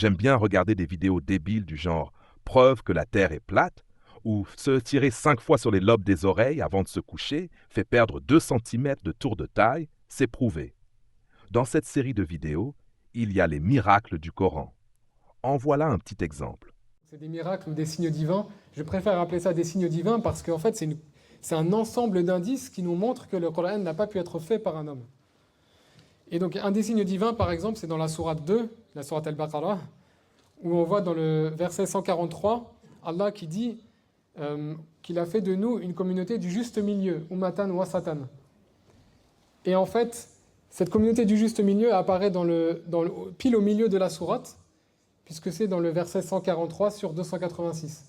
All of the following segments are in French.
J'aime bien regarder des vidéos débiles du genre preuve que la Terre est plate ou se tirer 5 fois sur les lobes des oreilles avant de se coucher fait perdre 2 centimètres de tour de taille, c'est prouvé. Dans cette série de vidéos, il y a les miracles du Coran. En voilà un petit exemple. C'est des miracles ou des signes divins. Je préfère appeler ça des signes divins parce qu'en fait, c'est un ensemble d'indices qui nous montrent que le Coran n'a pas pu être fait par un homme. Et donc, un des signes divins, par exemple, c'est dans la sourate 2, la sourate Al-Baqarah, où on voit dans le verset 143, Allah qui dit qu'il a fait de nous une communauté du juste milieu, ummatan wasatan. Et en fait, cette communauté du juste milieu apparaît pile au milieu de la sourate, puisque c'est dans le verset 143 sur 286.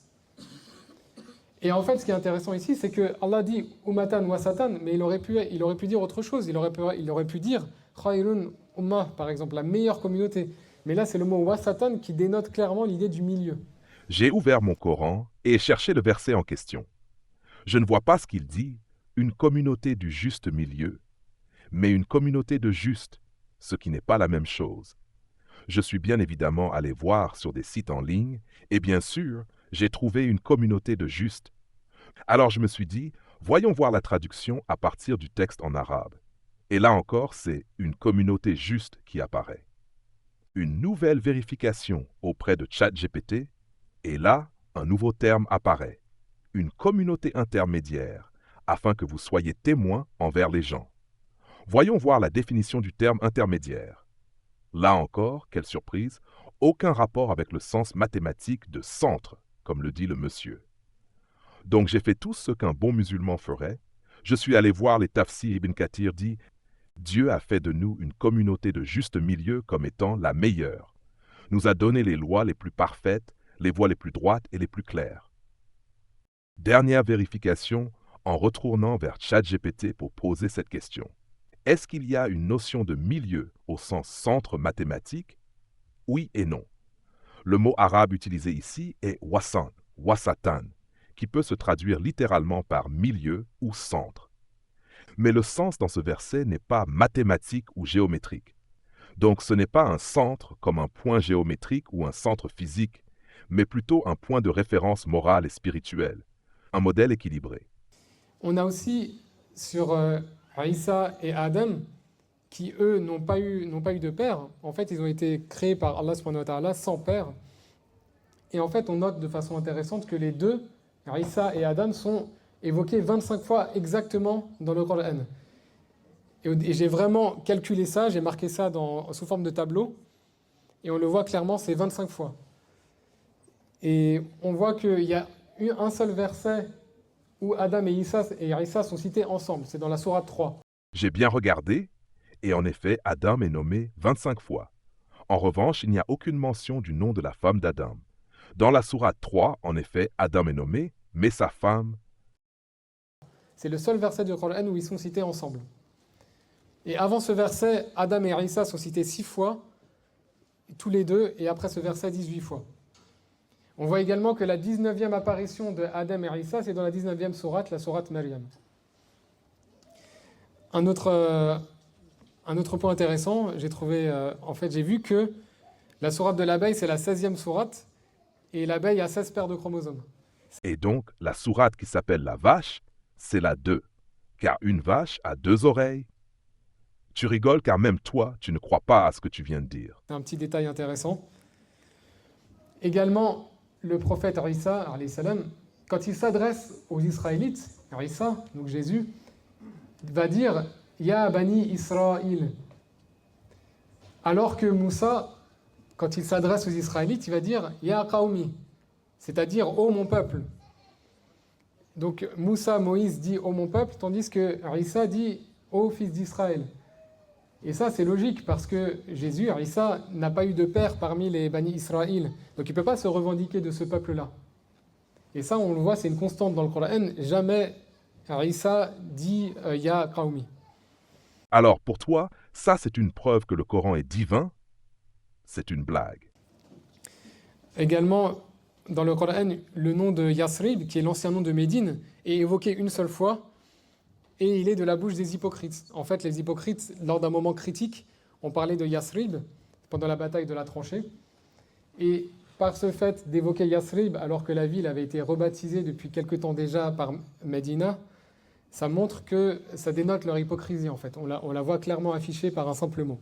Et en fait, ce qui est intéressant ici, c'est que Allah dit ummatan wasatan, mais il aurait pu dire autre chose. Il aurait pu dire khairun ummah, par exemple, la meilleure communauté. Mais là, c'est le mot wasatan qui dénote clairement l'idée du milieu. J'ai ouvert mon Coran et cherché le verset en question. Je ne vois pas ce qu'il dit, une communauté du juste milieu, mais une communauté de justes, ce qui n'est pas la même chose. Je suis bien évidemment allé voir sur des sites en ligne, et bien sûr, j'ai trouvé une communauté de justes. Alors je me suis dit, voyons voir la traduction à partir du texte en arabe. Et là encore, c'est une communauté juste qui apparaît. Une nouvelle vérification auprès de ChatGPT, et là, un nouveau terme apparaît. Une communauté intermédiaire, afin que vous soyez témoins envers les gens. Voyons voir la définition du terme intermédiaire. Là encore, quelle surprise, aucun rapport avec le sens mathématique de centre, comme le dit le monsieur. Donc j'ai fait tout ce qu'un bon musulman ferait. Je suis allé voir les tafsirs. Ibn Kathir dit « Dieu a fait de nous une communauté de juste milieu comme étant la meilleure. Nous a donné les lois les plus parfaites, les voies les plus droites et les plus claires. » Dernière vérification en retournant vers ChatGPT pour poser cette question. Est-ce qu'il y a une notion de milieu au sens centre mathématique? Oui et non. Le mot arabe utilisé ici est wasan, wasatan, qui peut se traduire littéralement par milieu ou centre. Mais le sens dans ce verset n'est pas mathématique ou géométrique. Donc ce n'est pas un centre comme un point géométrique ou un centre physique, mais plutôt un point de référence morale et spirituelle, un modèle équilibré. On a aussi sur Isa et Adam, qui eux n'ont pas eu de père. En fait, ils ont été créés par Allah subhanahu wa ta'ala sans père. Et en fait, on note de façon intéressante que les deux, Isa et Adam, sont évoqués 25 fois exactement dans le Coran. Et j'ai vraiment calculé ça, j'ai marqué ça sous forme de tableau, et on le voit clairement, c'est 25 fois. Et on voit qu'il y a eu un seul verset où Adam et Isa sont cités ensemble, c'est dans la sourate 3. J'ai bien regardé, et en effet, Adam est nommé 25 fois. En revanche, il n'y a aucune mention du nom de la femme d'Adam. Dans la sourate 3, en effet, Adam est nommé, mais sa femme... C'est le seul verset du Coran où ils sont cités ensemble. Et avant ce verset, Adam et Isa sont cités 6 fois, tous les deux, et après ce verset, 18 fois. On voit également que la 19e apparition de Adam et Isa, c'est dans la 19e sourate, la sourate Maryam. Un autre point intéressant, j'ai vu que la sourate de l'abeille, c'est la 16e sourate, et l'abeille a 16 paires de chromosomes. Et donc, la sourate qui s'appelle la vache, c'est la 2, car une vache a 2 oreilles. Tu rigoles car même toi, tu ne crois pas à ce que tu viens de dire. C'est un petit détail intéressant. Également, le prophète Isa, alayhi salam, quand il s'adresse aux Israélites, Isa, donc Jésus, va dire « Ya bani Israël ». Alors que Moussa, quand il s'adresse aux Israélites, il va dire « Ya qawmi », c'est-à-dire « Ô mon peuple ». Donc Moussa, Moïse dit « Ô mon peuple », tandis que Isa dit « Ô fils d'Israël ». Et ça, c'est logique, parce que Jésus, Isa, n'a pas eu de père parmi les Bani Israël. Donc il ne peut pas se revendiquer de ce peuple-là. Et ça, on le voit, c'est une constante dans le Coran. Jamais Isa dit « Ya qawmi ». Alors, pour toi, ça c'est une preuve que le Coran est divin? C'est une blague. Également, dans le Coran, le nom de Yasrib, qui est l'ancien nom de Médine, est évoqué une seule fois, et il est de la bouche des hypocrites. En fait, les hypocrites, lors d'un moment critique, ont parlé de Yasrib pendant la bataille de la tranchée. Et par ce fait d'évoquer Yathrib, alors que la ville avait été rebaptisée depuis quelque temps déjà par Medina, ça montre que ça dénote leur hypocrisie en fait. On la voit clairement affichée par un simple mot.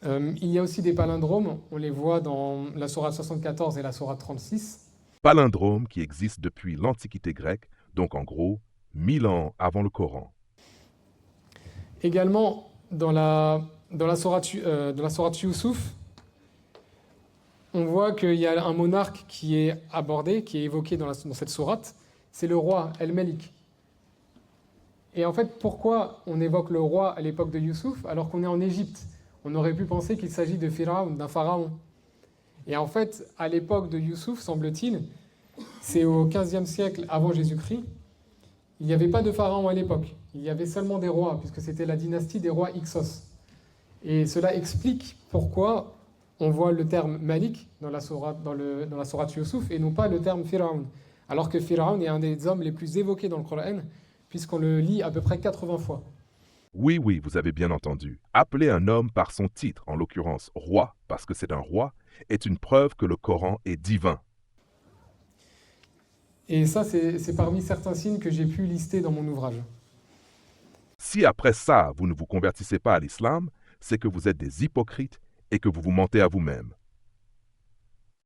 Il y a aussi des palindromes, on les voit dans la sourate 74 et la sourate 36. Palindromes qui existent depuis l'Antiquité grecque, donc en gros 1000 ans avant le Coran. Également, dans la sourate Youssouf, on voit qu'il y a un monarque qui est abordé, qui est évoqué dans cette sourate, c'est le roi El-Malik. Et en fait, pourquoi on évoque le roi à l'époque de Youssouf alors qu'on est en Égypte? On aurait pu penser qu'il s'agit de Pharaon, d'un pharaon. Et en fait, à l'époque de Youssouf, semble-t-il, c'est au XVe siècle avant Jésus-Christ, il n'y avait pas de pharaon à l'époque. Il y avait seulement des rois, puisque c'était la dynastie des rois Hyksos. Et cela explique pourquoi on voit le terme Malik dans la sourate Youssouf et non pas le terme Pharaon. Alors que Pharaon est un des hommes les plus évoqués dans le Coran, puisqu'on le lit à peu près 80 fois. Oui, oui, vous avez bien entendu. Appeler un homme par son titre, en l'occurrence roi, parce que c'est un roi, est une preuve que le Coran est divin. Et ça, c'est parmi certains signes que j'ai pu lister dans mon ouvrage. Si après ça, vous ne vous convertissez pas à l'islam, c'est que vous êtes des hypocrites et que vous vous mentez à vous-même.